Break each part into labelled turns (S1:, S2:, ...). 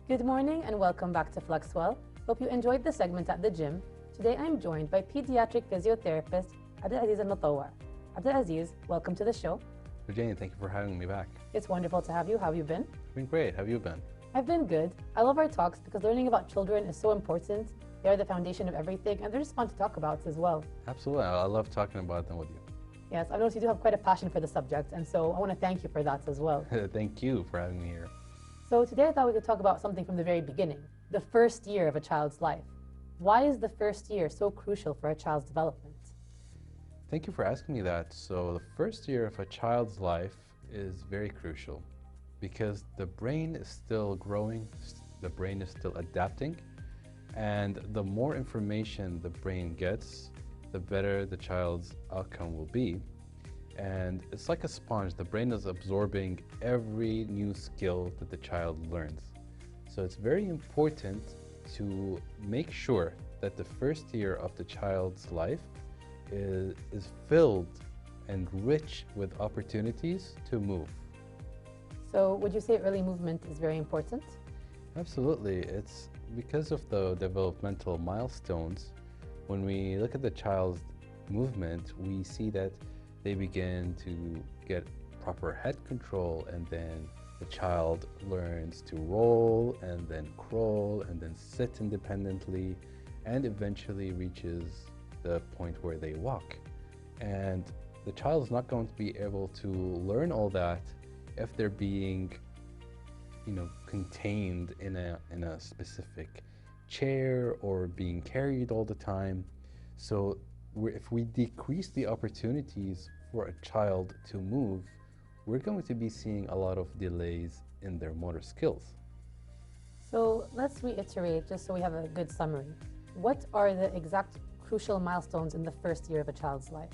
S1: Good morning and welcome back to Flexwell. Hope you enjoyed the segment at the gym. Today I'm joined by pediatric physiotherapist Abdulaziz Almutawa. Abdulaziz, welcome to the show.
S2: Jane, thank you for having me back.
S1: It's wonderful to have you. How have you been?
S2: I've been great. How have you been?
S1: I've been good. I love our talks because learning about children is so important. They are the foundation of everything and they're just fun to talk about as well.
S2: Absolutely. I love talking about them with you.
S1: Yes, I've noticed you do have quite a passion for the subject, and so I want to thank you for that as well.
S2: Thank you for having me here.
S1: So today I thought we could talk about something from the very beginning, the first year of a child's life. Why is the first year so crucial for a child's development?
S2: Thank you for asking me that. So the first year of a child's life is very crucial because the brain is still growing, the brain is still adapting, and the more information the brain gets, the better the child's outcome will be. And it's like a sponge. The brain is absorbing every new skill that the child learns. So it's very important to make sure that the first year of the child's life is filled and rich with opportunities to move.
S1: So would you say early movement is very important?
S2: Absolutely. It's because of the developmental milestones. When we look at the child's movement, we see that they begin to get proper head control, and then the child learns to roll and then crawl and then sit independently and eventually reaches the point where they walk. And the child is not going to be able to learn all that if they're being, contained in a specific chair or being carried all the time. So if we decrease the opportunities for a child to move, we're going to be seeing a lot of delays in their motor skills.
S1: So let's reiterate, just so we have a good summary. What are the exact crucial milestones in the first year of a child's life?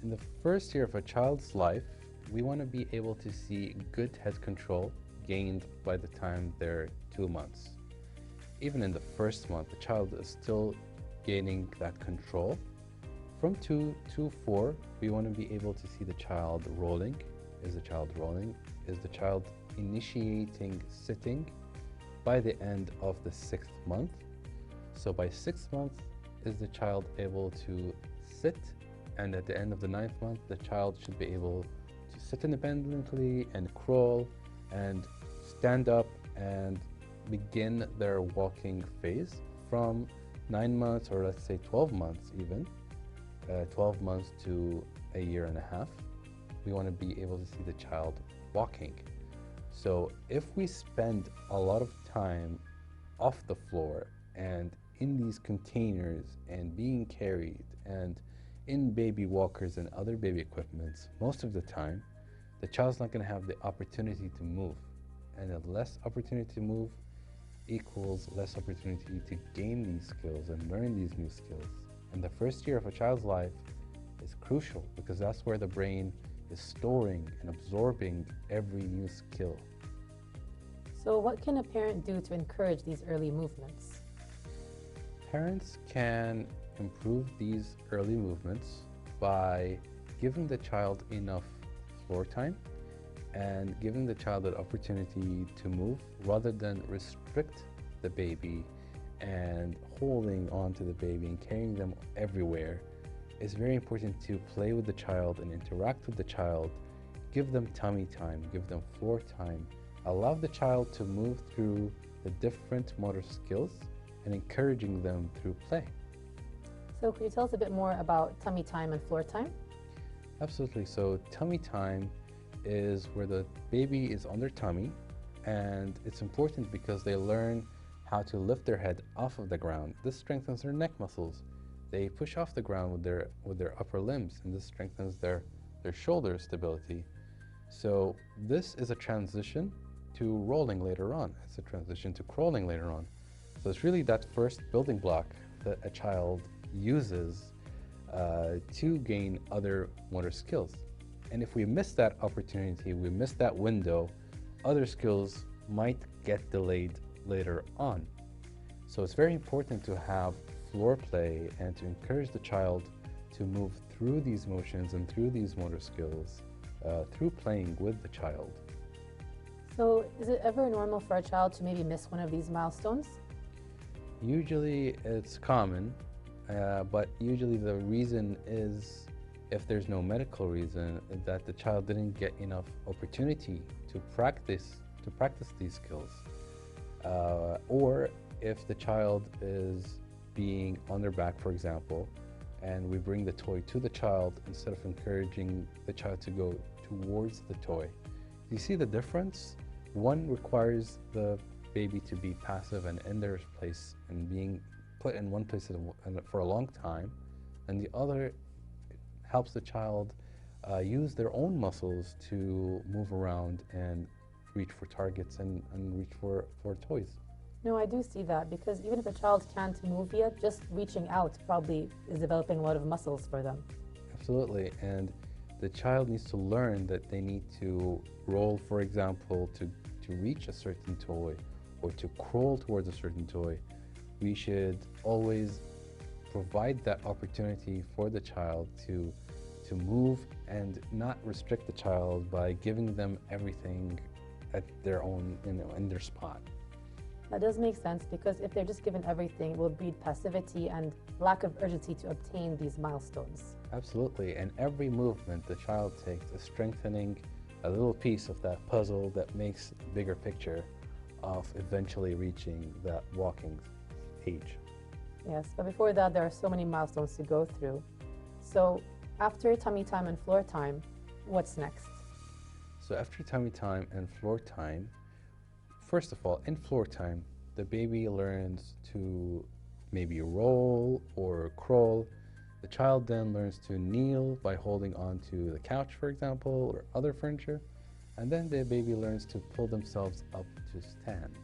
S2: In the first year of a child's life, we want to be able to see good head control gained by the time they're 2 months. Even in the first month, the child is still gaining that control. From 2 to 4, we want to be able to see the child rolling. Is the child rolling? Is the child initiating sitting by the end of the 6th month? So by 6th month, is the child able to sit? And at the end of the 9th month, the child should be able to sit independently and crawl and stand up and begin their walking phase from 9 months, or let's say 12 months even, 12 months to a year and a half. We want to be able to see the child walking. So if we spend a lot of time off the floor and in these containers and being carried and in baby walkers and other baby equipments, most of the time, the child's not going to have the opportunity to move. And a less opportunity to move equals less opportunity to gain these skills and learn these new skills. And the first year of a child's life is crucial because that's where the brain is storing and absorbing every new skill.
S1: So what can a parent do to encourage these early movements?
S2: Parents can improve these early movements by giving the child enough floor time and giving the child an opportunity to move rather than restrict the baby and holding on to the baby and carrying them everywhere. It's very important to play with the child and interact with the child, give them tummy time, give them floor time, allow the child to move through the different motor skills and encouraging them through play.
S1: So could you tell us a bit more about tummy time and floor time?
S2: Absolutely. So tummy time is where the baby is on their tummy, and it's important because they learn how to lift their head off of the ground. This strengthens their neck muscles. They push off the ground with their upper limbs, and this strengthens their shoulder stability. So this is a transition to rolling later on. It's a transition to crawling later on. So it's really that first building block that a child uses to gain other motor skills. And if we miss that opportunity, we miss that window, other skills might get delayed later on. So it's very important to have floor play and to encourage the child to move through these motions and through these motor skills through playing with the child.
S1: So is it ever normal for a child to maybe miss one of these milestones?
S2: Usually it's common, but usually the reason is, if there's no medical reason, that the child didn't get enough opportunity to practice these skills, or if the child is being on their back, for example, and we bring the toy to the child instead of encouraging the child to go towards the toy. You see the difference? One requires the baby to be passive and in their place and being put in one place for a long time, and the other helps the child use their own muscles to move around and reach for targets and reach for toys.
S1: No, I do see that, because even if a child can't move yet, just reaching out probably is developing a lot of muscles for them.
S2: Absolutely, and the child needs to learn that they need to roll, for example, to reach a certain toy or to crawl towards a certain toy. We should always provide that opportunity for the child to move and not restrict the child by giving them everything at their own, in their spot.
S1: That does make sense, because if they're just given everything, it will breed passivity and lack of urgency to obtain these milestones.
S2: Absolutely, and every movement the child takes is strengthening a little piece of that puzzle that makes a bigger picture of eventually reaching that walking age.
S1: Yes, but before that, there are so many milestones to go through. So after tummy time and floor time, what's next?
S2: So after tummy time and floor time, first of all, in floor time, the baby learns to maybe roll or crawl. The child then learns to kneel by holding onto the couch, for example, or other furniture. And then the baby learns to pull themselves up to stand.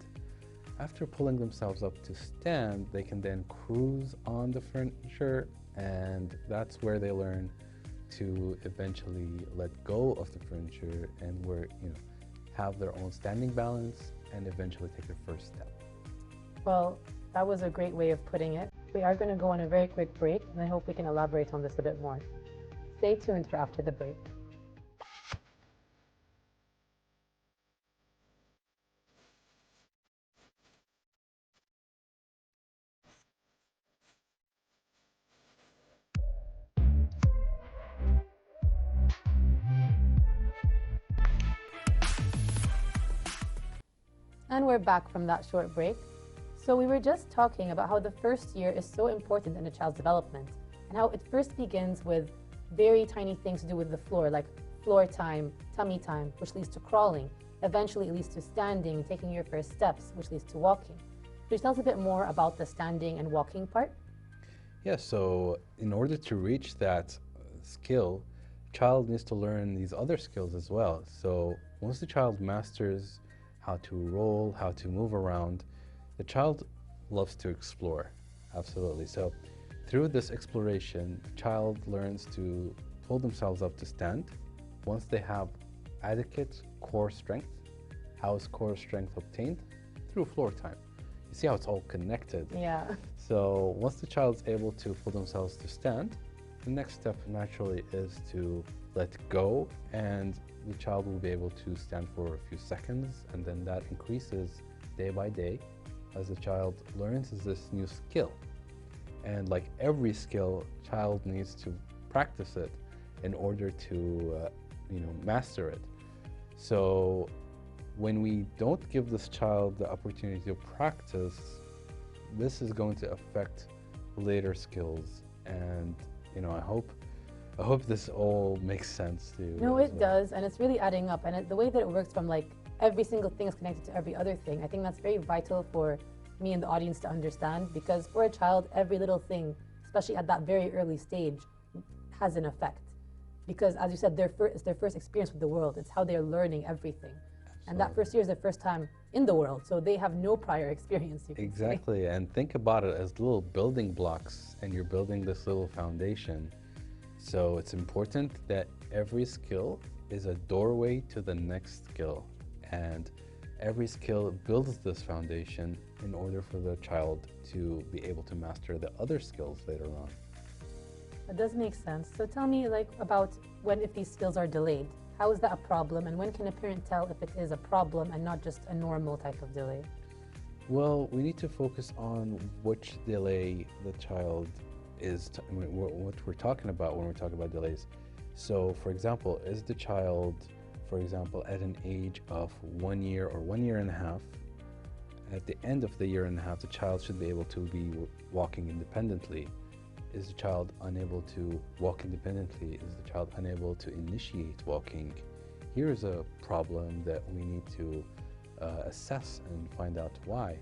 S2: After pulling themselves up to stand, they can then cruise on the furniture, and that's where they learn to eventually let go of the furniture and have their own standing balance and eventually take their first step.
S1: Well, that was a great way of putting it. We are going to go on a very quick break, and I hope we can elaborate on this a bit more. Stay tuned for after the break. And we're back from that short break. So we were just talking about how the first year is so important in a child's development, and how it first begins with very tiny things to do with the floor, like floor time, tummy time, which leads to crawling. Eventually it leads to standing and taking your first steps, which leads to walking. Could you tell us a bit more about the standing and walking part?
S2: Yeah, so in order to reach that skill, child needs to learn these other skills as well. So once the child masters how to roll, how to move around, the child loves to explore, absolutely. So through this exploration, the child learns to pull themselves up to stand. Once they have adequate core strength, how is core strength obtained? Through floor time. You see how it's all connected?
S1: Yeah.
S2: So once the child's able to pull themselves to stand, the next step naturally is to let go, and the child will be able to stand for a few seconds, and then that increases day by day as the child learns this new skill. And like every skill, child needs to practice it in order to master it. So when we don't give this child the opportunity to practice, this is going to affect later skills. And I hope this all makes sense to you.
S1: No, it does, and it's really adding up. And the way that it works, from like every single thing is connected to every other thing, I think that's very vital for me and the audience to understand, because for a child, every little thing, especially at that very early stage, has an effect. Because as you said, it's their first experience with the world. It's how they're learning everything. Absolutely. And that first year is their first time in the world, so they have no prior experience.
S2: Exactly, and think about it as little building blocks, and you're building this little foundation. So it's important that every skill is a doorway to the next skill, and every skill builds this foundation in order for the child to be able to master the other skills later on.
S1: That does make sense. So tell me about if these skills are delayed. How is that a problem, and when can a parent tell if it is a problem and not just a normal type of delay?
S2: Well, we need to focus on which delay the child is, what we're talking about when we're talking about delays. So, for example, is the child, for example, at an age of 1 year or 1 year and a half? At the end of the year and a half, the child should be able to be walking independently. Is the child unable to walk independently? Is the child unable to initiate walking? Here's a problem that we need to assess and find out why.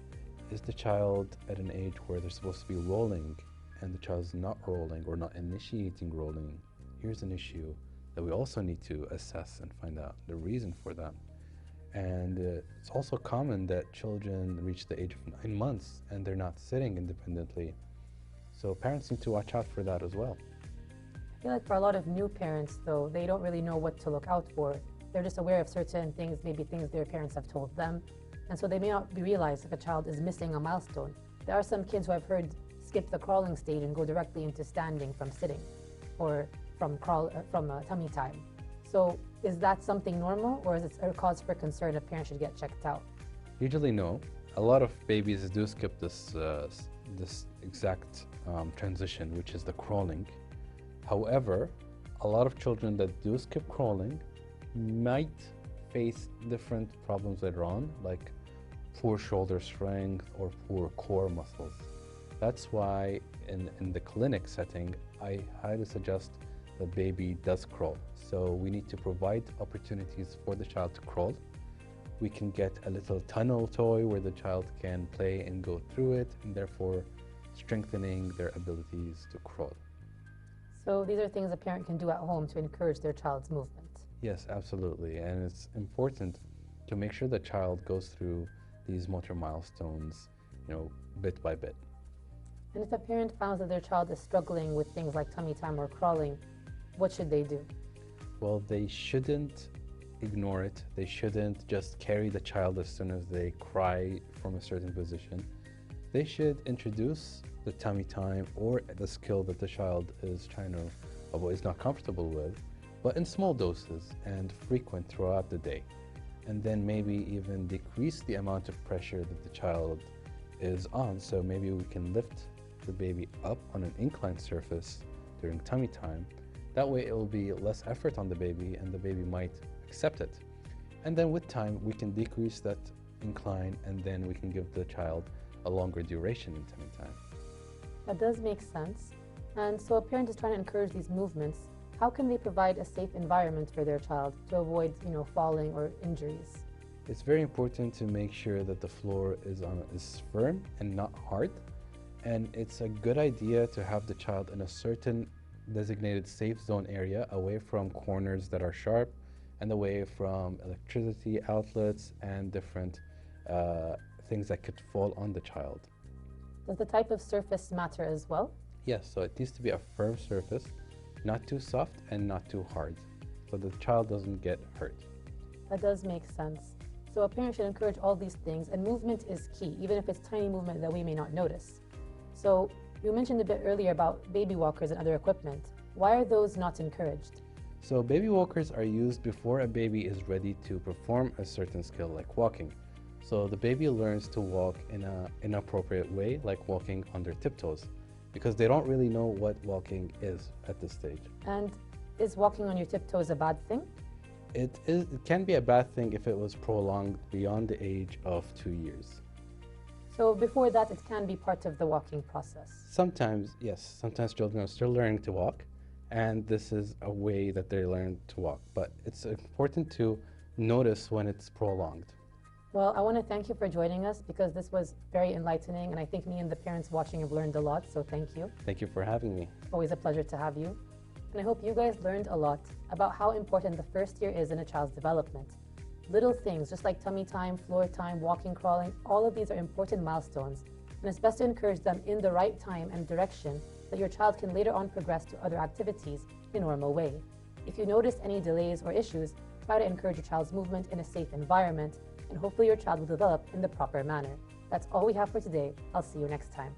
S2: Is the child at an age where they're supposed to be rolling and the child's not rolling or not initiating rolling? Here's an issue that we also need to assess and find out the reason for that. And it's also common that children reach the age of 9 months and they're not sitting independently. So parents need to watch out for that as well.
S1: I feel like for a lot of new parents, though, they don't really know what to look out for. They're just aware of certain things, maybe things their parents have told them. And so they may not realize if a child is missing a milestone. There are some kids who I've heard skip the crawling stage and go directly into standing from sitting or from tummy time. So is that something normal, or is it a cause for concern if parents should get checked out?
S2: Usually no. A lot of babies do skip this exact transition, which is the crawling. However, a lot of children that do skip crawling might face different problems later on, like poor shoulder strength or poor core muscles. That's why in the clinic setting, I highly suggest the baby does crawl. So we need to provide opportunities for the child to crawl. We can get a little tunnel toy where the child can play and go through it, and therefore strengthening their abilities to crawl.
S1: So these are things a parent can do at home to encourage their child's movement.
S2: Yes, absolutely. And it's important to make sure the child goes through these motor milestones, bit by bit.
S1: And if a parent finds that their child is struggling with things like tummy time or crawling, what should they do?
S2: Well, they shouldn't ignore it. They shouldn't just carry the child as soon as they cry from a certain position. They should introduce the tummy time or the skill that the child is trying to avoid, is not comfortable with, but in small doses and frequent throughout the day. And then maybe even decrease the amount of pressure that the child is on. So maybe we can lift the baby up on an inclined surface during tummy time. That way it will be less effort on the baby and the baby might accept it. And then with time we can decrease that incline, and then we can give the child a longer duration in tummy time.
S1: That does make sense. And so a parent is trying to encourage these movements. How can they provide a safe environment for their child to avoid, falling or injuries?
S2: It's very important to make sure that the floor is firm and not hard. And it's a good idea to have the child in a certain designated safe zone area, away from corners that are sharp and away from electricity outlets and different things that could fall on the child.
S1: Does the type of surface matter as well?
S2: Yes, so it needs to be a firm surface, not too soft and not too hard, so the child doesn't get hurt.
S1: That does make sense. So a parent should encourage all these things, and movement is key, even if it's tiny movement that we may not notice. So you mentioned a bit earlier about baby walkers and other equipment. Why are those not encouraged?
S2: So baby walkers are used before a baby is ready to perform a certain skill like walking. So the baby learns to walk in an inappropriate way, like walking on their tiptoes, because they don't really know what walking is at this stage.
S1: And is walking on your tiptoes a bad thing?
S2: It can be a bad thing if it was prolonged beyond the age of 2 years.
S1: So before that, it can be part of the walking process?
S2: Sometimes, yes. Sometimes children are still learning to walk, and this is a way that they learn to walk. But it's important to notice when it's prolonged.
S1: Well, I want to thank you for joining us, because this was very enlightening, and I think me and the parents watching have learned a lot, so thank you.
S2: Thank you for having me.
S1: Always a pleasure to have you. And I hope you guys learned a lot about how important the first year is in a child's development. Little things, just like tummy time, floor time, walking, crawling, all of these are important milestones, and it's best to encourage them in the right time and direction that your child can later on progress to other activities in a normal way. If you notice any delays or issues, try to encourage your child's movement in a safe environment, and hopefully your child will develop in the proper manner. That's all we have for today. I'll see you next time.